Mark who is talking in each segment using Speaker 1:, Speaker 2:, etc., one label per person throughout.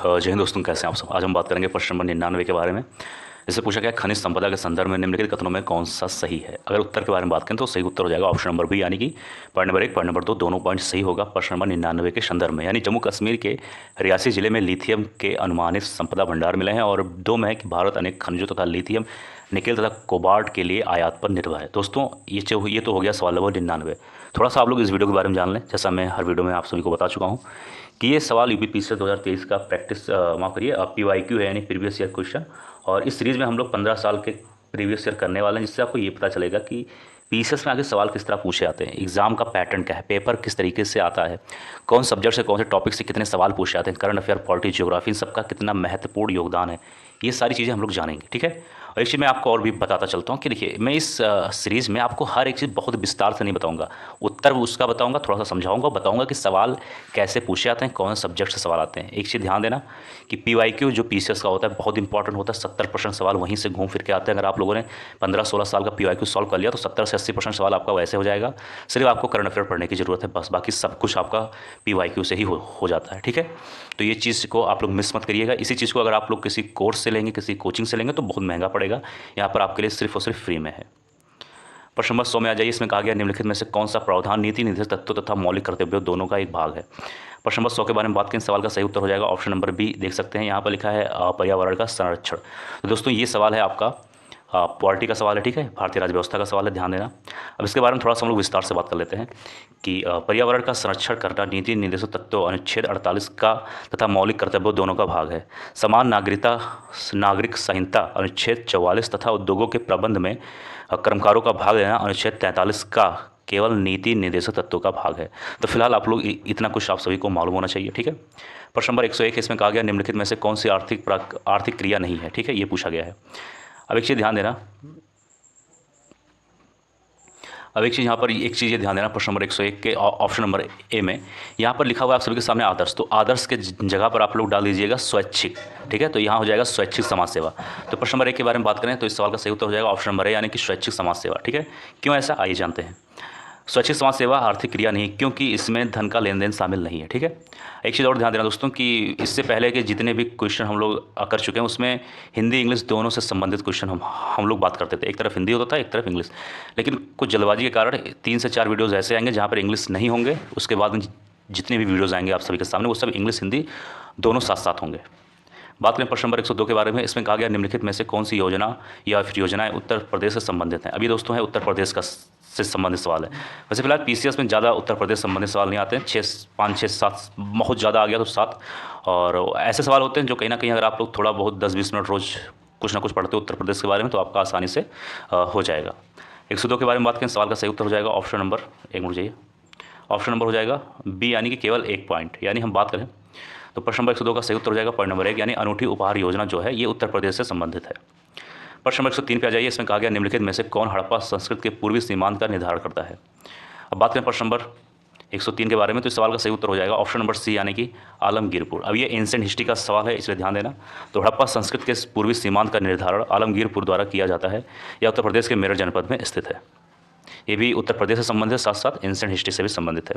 Speaker 1: जय हिंद दोस्तों, कैसे हैं आप सब। आज हम बात करेंगे प्रश्न नंबर 99 के बारे में। इससे पूछा गया खनिज संपदा के संदर्भ में निम्नलिखित कथनों में कौन सा सही है। अगर उत्तर के बारे में बात करें तो सही उत्तर हो जाएगा ऑप्शन नंबर बी, यानी कि पॉइंट नंबर 1 पॉइंट नंबर 2 दोनों पॉइंट सही होगा प्रश्न नंबर 99 के संदर्भ में। यानी जम्मू कश्मीर के रियासी जिले में लिथियम के अनुमानित संपदा भंडार मिले हैं और 2 में है कि भारत अनेक खनिजों तथा लिथियम निकेल तथा कोबाल्ट के लिए आयात पर निर्भर है। दोस्तों ये तो हो गया सवाल नंबर 99। थोड़ा सा आप लोग इस वीडियो के बारे में जान लें। जैसा मैं हर वीडियो में आप सभी को बता चुका हूँ कि ये सवाल यूपीपीएससी 2023 का प्रैक्टिस माफ करिए पीवाईक्यू है, यानी प्रीवियस ईयर क्वेश्चन। और इस सीरीज़ में हम लोग 15 साल के प्रीवियस ईयर करने वाले हैं, जिससे आपको ये पता चलेगा कि पीसीएस में आगे सवाल किस तरह पूछे आते हैं, एग्जाम का पैटर्न क्या है, पेपर किस तरीके से आता है, कौन सब्जेक्ट से कौन से टॉपिक से कितने सवाल पूछे आते हैं, करंट अफेयर, पॉलिटी, ज्योग्राफी, इन सबका कितना महत्वपूर्ण योगदान है, ये सारी चीज़ें हम लोग जानेंगे। ठीक है। और एक चीज़ मैं आपको और भी बताता चलता हूँ कि देखिए, मैं इस सीरीज़ में आपको हर एक चीज़ बहुत विस्तार से नहीं बताऊंगा। उत्तर उसका बताऊंगा, थोड़ा सा समझाऊंगा, बताऊंगा कि सवाल कैसे पूछे आते हैं, कौन से सब्जेक्ट से सवाल आते हैं। एक चीज़ ध्यान देना कि पीवाईक्यू जो पीसीएस का होता है बहुत इंपॉर्टेंट होता है। 70% सवाल वहीं से घूम फिर के आते हैं। अगर आप लोगों ने 15-16 साल का पीवाईक्यू सॉल्व कर लिया तो 70 से 80% सवाल आपका वैसे हो जाएगा। सिर्फ आपको करंट अफेयर पढ़ने की ज़रूरत है, बस बाकी सब कुछ आपका पीवाईक्यू से ही हो जाता है। ठीक है। तो ये चीज़ को आप लोग मिस मत करिएगा। इसी चीज़ को अगर आप लोग किसी कोर्स से लेंगे, किसी कोचिंग से लेंगे तो बहुत महंगा पड़ेगा। यहाँ पर आपके लिए सिर्फ और सिर्फ फ्री में है। प्रश्न नंबर 100 में आ जाइए। इसमें कहा गया निम्नलिखित में से कौन सा प्रावधान नीति निर्देश तत्व तथा मौलिक कर्तव्यों दोनों का एक भाग है। प्रश्न नंबर 100 के बारे में बात करें, सवाल का सही उत्तर हो जाएगा ऑप्शन नंबर बी। देख सकते हैं यहाँ पर लिखा है पर्यावरण का संरक्षण। तो दोस्तों ये सवाल है आपका पॉलिटी का सवाल है। ठीक है, भारतीय राज्य व्यवस्था का सवाल है, ध्यान देना। अब इसके बारे में थोड़ा सा हम लोग विस्तार से बात कर लेते हैं कि पर्यावरण का संरक्षण करना नीति निर्देशों तत्वों अनुच्छेद 48 का तथा मौलिक कर्तव्यों दोनों का भाग है। समान नागरिक संहिता अनुच्छेद 44 तथा उद्योगों के प्रबंध में कर्मकारों का भाग लेना अनुच्छेद 43 का केवल नीति निर्देशक तत्वों का भाग है। तो फिलहाल आप लोग इतना कुछ आप सभी को मालूम होना चाहिए। ठीक है। प्रश्न नंबर 101 इसमें कहा गया निम्नलिखित में से कौन सी आर्थिक क्रिया नहीं है। ठीक है, ये पूछा गया है। अब एक चीज़ ध्यान देना, यहाँ पर एक चीज़ ध्यान देना। प्रश्न नंबर 101 के ऑप्शन नंबर ए में यहाँ पर लिखा हुआ है आप सभी के सामने आदर्श। तो आदर्श के जगह पर आप लोग डाल दीजिएगा स्वैच्छिक। ठीक है, तो यहाँ हो जाएगा स्वैच्छिक समाज सेवा। तो प्रश्न नंबर 1 के बारे में बात करें तो इस सवाल का सही उत्तर हो जाएगा ऑप्शन नंबर ए, यानी कि स्वैच्छिक समाज सेवा। ठीक है, क्यों ऐसा आइए जानते हैं। स्वैच्छिक समाज सेवा आर्थिक क्रिया नहीं, क्योंकि इसमें धन का लेन देन शामिल नहीं है। ठीक है। एक चीज़ और ध्यान देना दोस्तों कि इससे पहले के जितने भी क्वेश्चन हम लोग कर चुके हैं उसमें हिंदी इंग्लिश दोनों से संबंधित क्वेश्चन हम लोग बात करते थे। एक तरफ हिंदी होता था, एक तरफ इंग्लिश। लेकिन कुछ जल्दबाजी के कारण 3 से 4 वीडियोज़ ऐसे आएंगे जहाँ पर इंग्लिश नहीं होंगे। उसके बाद में जितने भी वीडियोज़ आएंगे आप सभी के सामने वो सब इंग्लिश हिंदी दोनों साथ साथ होंगे। बात करें प्रश्न नंबर 102 के बारे में। इसमें कहा गया निम्नलिखित में से कौन सी योजना या फिर योजनाएं उत्तर प्रदेश से संबंधित हैं। अभी दोस्तों है उत्तर प्रदेश का से संबंधित सवाल है। वैसे फिलहाल पीसीएस में ज़्यादा उत्तर प्रदेश संबंधित सवाल नहीं आते हैं। 5, 6, 7 बहुत ज़्यादा आ गया तो 7। और ऐसे सवाल होते हैं जो कहीं ना कहीं अगर आप लोग थोड़ा बहुत 10-20 मिनट रोज़ कुछ ना कुछ पढ़ते हो उत्तर प्रदेश के बारे में तो आपका आसानी से हो जाएगा। 102 के बारे में बात करें, सवाल का सही उत्तर हो जाएगा ऑप्शन नंबर एक मुझे जाइए, ऑप्शन नंबर हो जाएगा बी, यानी कि केवल 1 पॉइंट। यानी हम बात करें तो प्रश्न नंबर 102 का सही उत्तर हो जाएगा पॉइंट नंबर 1, यानी अनूठी उपहार योजना जो है ये उत्तर प्रदेश से संबंधित है। प्रश्न नंबर 103 पे आ जाइए। इसमें कहा गया निम्नलिखित में से कौन हड़प्पा संस्कृति के पूर्वी सीमांत का निर्धारण करता है। अब बात करें प्रश्न नंबर 103 के बारे में तो इस सवाल का सही उत्तर हो जाएगा ऑप्शन नंबर सी, यानी कि आलमगीरपुर। अब ये एंशिएंट हिस्ट्री का सवाल है, इसलिए ध्यान देना। तो हड़प्पा संस्कृति के पूर्वी सीमांत का निर्धारण आलमगीरपुर द्वारा किया जाता है। यह उत्तर प्रदेश के मेरठ जनपद में स्थित है। ये भी उत्तर प्रदेश से संबंधित साथ साथ एंशिएंट हिस्ट्री से भी संबंधित है।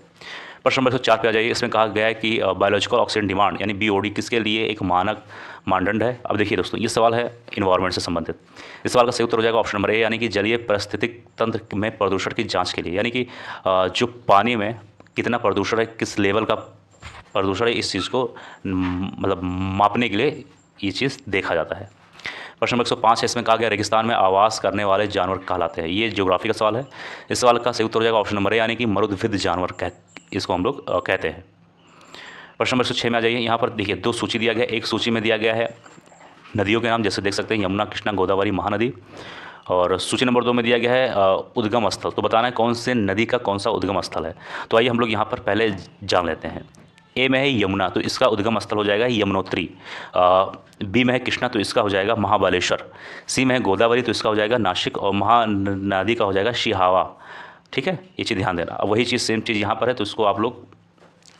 Speaker 1: प्रश्न नंबर 104 पे आ जाइए। इसमें कहा गया है कि बायोलॉजिकल ऑक्सीजन डिमांड यानी बीओडी किसके लिए एक मानक मानदंड है। अब देखिए दोस्तों ये सवाल है इन्वायरमेंट से संबंधित। इस सवाल का सही उत्तर हो जाएगा ऑप्शन नंबर ए, यानी कि जलीय पारिस्थितिक तंत्र में प्रदूषण की जाँच के लिए, यानी कि जो पानी में कितना प्रदूषण है, किस लेवल का प्रदूषण है, इस चीज़ को मतलब मापने के लिए ये चीज़ देखा जाता है। प्रश्न नंबर 105 है। इसमें कहा गया रेगिस्तान में आवास करने वाले जानवर कहलाते हैं। ये ज्योग्राफी का सवाल है। इस सवाल का सही उत्तर हो जाएगा ऑप्शन नंबर ए, यानी कि मरुद्भिद जानवर इसको हम लोग कहते हैं। प्रश्न नंबर 106 में आ जाइए। यहाँ पर देखिए 2 सूची दिया गया। एक सूची में दिया गया है नदियों के नाम, जैसे देख सकते हैं यमुना, कृष्णा, गोदावरी, महानदी। और सूची नंबर 2 में दिया गया है उद्गम स्थल। तो बताना है कौन से नदी का कौन सा उद्गम स्थल है। तो आइए हम लोग यहाँ पर पहले जान लेते हैं। ए में है यमुना, तो इसका उद्गम स्थल हो जाएगा यमुनोत्री। बी में है कृष्णा, तो इसका हो जाएगा महाबलेश्वर। सी में है गोदावरी, तो इसका हो जाएगा नासिक। और महानदी का हो जाएगा शिहावा। ठीक है, ये चीज़ ध्यान देना। अब वही चीज़ सेम चीज़ यहाँ पर है, तो इसको आप लोग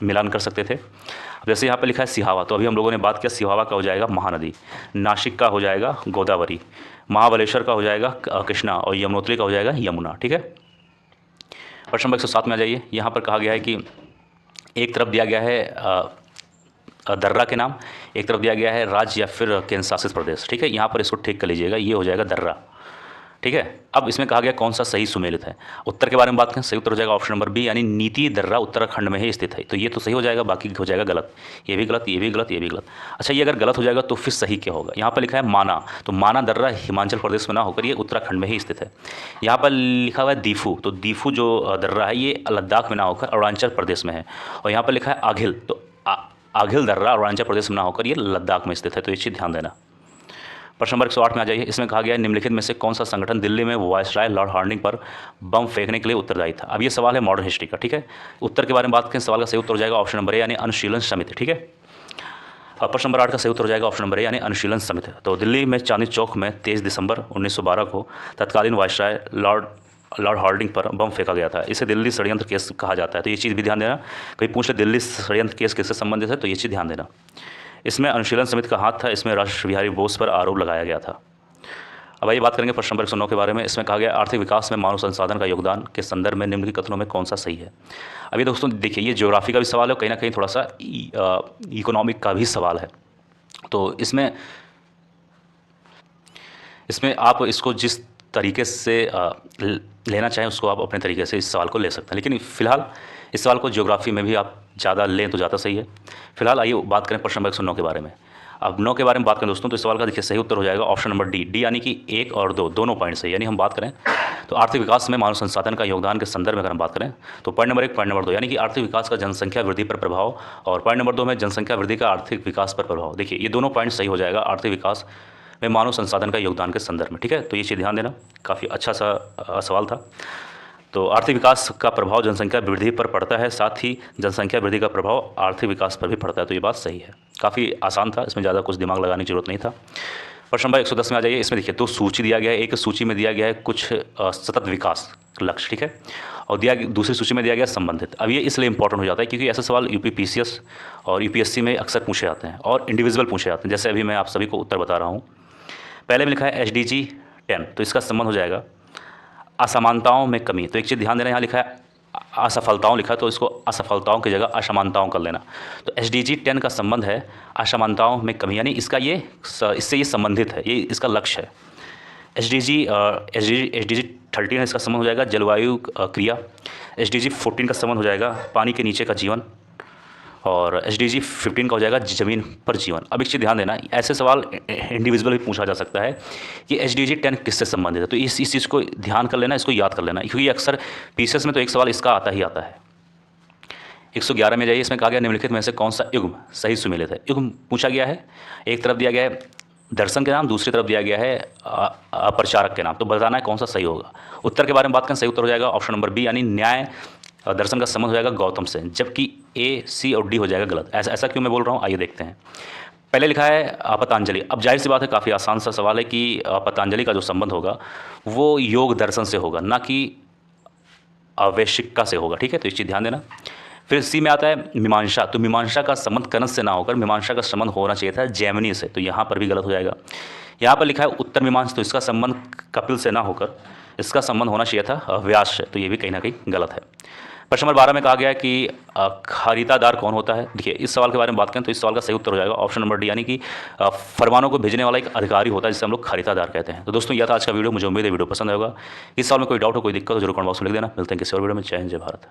Speaker 1: मिलान कर सकते थे। अब जैसे यहाँ पर लिखा है सिहावा, तो अभी हम लोगों ने बात किया सिहावा का हो जाएगा महानदी, नासिक का हो जाएगा गोदावरी, महाबलेश्वर का हो जाएगा कृष्णा और यमुनोत्री का हो जाएगा यमुना। ठीक है। प्रश्न नंबर 107 में आ जाइए। यहाँ पर कहा गया है कि एक तरफ दिया गया है दर्रा के नाम, एक तरफ दिया गया है राज्य या फिर केंद्र शासित प्रदेश। ठीक है, यहाँ पर इसको ठीक कर लीजिएगा, ये हो जाएगा दर्रा। ठीक है, अब इसमें कहा गया कौन सा सही सुमेलित है। उत्तर के बारे में बात करें, सही उत्तर हो जाएगा ऑप्शन नंबर बी, यानी नीति दर्रा उत्तराखंड में ही स्थित है। तो ये तो सही हो जाएगा, बाकी हो जाएगा गलत, ये भी गलत, ये भी गलत, ये भी गलत। अच्छा, ये अगर गलत हो जाएगा तो फिर सही क्या होगा। यहाँ पर लिखा है माना, तो माना दर्रा हिमाचल प्रदेश में ना होकर ये उत्तराखंड में ही स्थित है। यहाँ पर लिखा हुआ है दीफू, तो दीफू जो दर्रा है ये लद्दाख में ना होकर अरुणाचल प्रदेश में है। और यहाँ पर लिखा है आघिल, तो आघिल दर्रा अरुणाचल प्रदेश में ना होकर ये लद्दाख में स्थित है। तो ये चीज़ ध्यान देना। प्रश्न नंबर 108 में आ जाइए। इसमें कहा गया है निम्नलिखित में से कौन सा संगठन दिल्ली में वायसराय लॉर्ड हार्डिंग पर बम फेंकने के लिए उत्तरदायी था। अब ये सवाल है मॉडर्न हिस्ट्री का। ठीक है, उत्तर के बारे में बात करें, सवाल का सही उत्तर हो जाएगा ऑप्शन नंबर ए, यानी अनुशीलन समिति। ठीक है, प्रश्न नंबर 8 का सही उत्तर हो जाएगा ऑप्शन नंबर ए, यानी अनुशीलन समिति। तो दिल्ली में चांदनी चौक में 23 दिसंबर 1912 को तत्कालीन वायसराय लॉर्ड हार्डिंग पर बम फेंका गया था। इसे दिल्ली षड्यंत्र केस कहा जाता है। तो ये चीज़ भी ध्यान देना, कहीं पूछ ले दिल्ली षड्यंत्र केस किससे संबंधित है, तो ये चीज़ ध्यान देना। इसमें अनुशीलन समिति का हाथ था, इसमें राष्ट्र बिहारी बोस पर आरोप लगाया गया था। अब आइए बात करेंगे प्रश्न नंबर 109 के बारे में। इसमें कहा गया आर्थिक विकास में मानव संसाधन का योगदान के संदर्भ में निम्नलिखित कथनों में कौन सा सही है। अभी दोस्तों देखिए, ये ज्योग्राफी का भी सवाल है, कहीं ना कहीं थोड़ा सा इकोनॉमिक का भी सवाल है। तो इसमें आप इसको जिस तरीके से लेना चाहें उसको आप अपने तरीके से इस सवाल को ले सकते हैं, लेकिन फिलहाल इस सवाल को ज्योग्राफी में भी आप ज़्यादा लें तो ज़्यादा सही है। फिलहाल आइए बात करें प्रश्न नंबर 109 के बारे में। अब 9 के बारे में बात करें दोस्तों, तो इस सवाल का देखिए सही उत्तर हो जाएगा ऑप्शन नंबर डी, यानी कि 1 और 2 दोनों पॉइंट सही। यानी हम बात करें तो आर्थिक विकास में मानव संसाधन का योगदान के संदर्भ में अगर हम बात करें तो पॉइंट नंबर 1 पॉइंट नंबर 2, यानी कि आर्थिक विकास का जनसंख्या वृद्धि पर प्रभाव, और पॉइंट नंबर 2 में जनसंख्या वृद्धि का आर्थिक विकास पर प्रभाव। देखिए ये दोनों पॉइंट सही हो जाएगा आर्थिक विकास में मानव संसाधन का योगदान के संदर्भ में। ठीक है, तो ये चीज़ ध्यान देना, काफ़ी अच्छा सा सवाल था। तो आर्थिक विकास का प्रभाव जनसंख्या वृद्धि पर पड़ता है, साथ ही जनसंख्या वृद्धि का प्रभाव आर्थिक विकास पर भी पड़ता है। तो ये बात सही है, काफ़ी आसान था, इसमें ज़्यादा कुछ दिमाग लगाने की जरूरत नहीं था। प्रश्न नंबर 110 में आ जाइए। इसमें देखिए 2 सूची दिया गया है, एक सूची में दिया गया है कुछ सतत विकास लक्ष्य, ठीक है, और दूसरी सूची में दिया गया संबंधित। अब ये इसलिए इंपॉर्टेंट हो जाता है क्योंकि ऐसे सवाल यूपीपीसीएस और यूपीएससी में अक्सर पूछे जाते हैं और इंडिविजुअल पूछे जाते हैं। जैसे अभी मैं आप सभी को उत्तर बता रहा हूँ। पहले में लिखा है SDG 10, तो इसका संबंध हो जाएगा असमानताओं में कमी। तो एक चीज़ ध्यान देना, यहाँ लिखा है असफलताओं लिखा है, तो इसको असफलताओं की जगह असमानताओं कर लेना। तो SDG 10 का संबंध है असमानताओं में कमी, यानी इसका इससे ये संबंधित है, ये इसका लक्ष्य है। SDG 13 है, इसका संबंध हो जाएगा जलवायु क्रिया। SDG 14 का संबंध हो जाएगा पानी के नीचे का जीवन, और SDG 15 का हो जाएगा ज़मीन पर जीवन। अब एक चीज़ ध्यान देना, ऐसे सवाल इंडिविजुअल भी पूछा जा सकता है कि SDG 10 किससे संबंधित है। तो इस चीज़ को ध्यान कर लेना, इसको याद कर लेना, क्योंकि अक्सर पीसीएस में तो एक सवाल इसका आता ही आता है। 111 में जाइए। इसमें कहा गया निम्नलिखित में से कौन सा युग्म सही सुमेलित है। युग्म पूछा गया है, एक तरफ दिया गया है दर्शन के नाम, दूसरी तरफ दिया गया है प्रचारक के नाम। तो बताना है कौन सा सही होगा। उत्तर के बारे में बात करें, सही उत्तर हो जाएगा ऑप्शन नंबर बी, यानी न्याय दर्शन का संबंध हो जाएगा गौतम से, जबकि A, C और D हो जाएगा गलत। ऐसा क्यों मैं बोल रहा हूँ, आइए देखते हैं। पहले लिखा है पतंजलि। अब जाहिर सी बात है, काफ़ी आसान सा सवाल है कि पतंजलि का जो संबंध होगा वो योग दर्शन से होगा, ना कि वैश्विकता से होगा। ठीक है, तो इस चीज़ ध्यान देना। फिर C में आता है मीमांसा। तो मीमांसा का संबंध कनस से ना होकर मीमांसा का संबंध होना चाहिए था जैमिनी से, तो यहाँ पर भी गलत हो जाएगा। यहाँ पर लिखा है उत्तर मीमांसा, तो इसका संबंध कपिल से ना होकर इसका संबंध होना चाहिए था व्यास से, तो ये भी कहीं ना कहीं गलत है। प्रश्न नंबर 12 में कहा गया है कि खरीदादार कौन होता है। देखिए इस सवाल के बारे में बात करें तो इस सवाल का सही उत्तर हो जाएगा ऑप्शन नंबर डी, यानी कि फरमानों को भेजने वाला एक अधिकारी होता है जिसे हम लोग खरीदादार कहते हैं। तो दोस्तों यह था आज का वीडियो, मुझे उम्मीद है वीडियो पसंद होगा। इस सवाल में कोई डाउट हो, कोई दिक्कत हो, जरूर कमेंट बॉक्स में लिख देना। मिलते हैं किसी और वीडियो में। जय हिंद, जय भारत।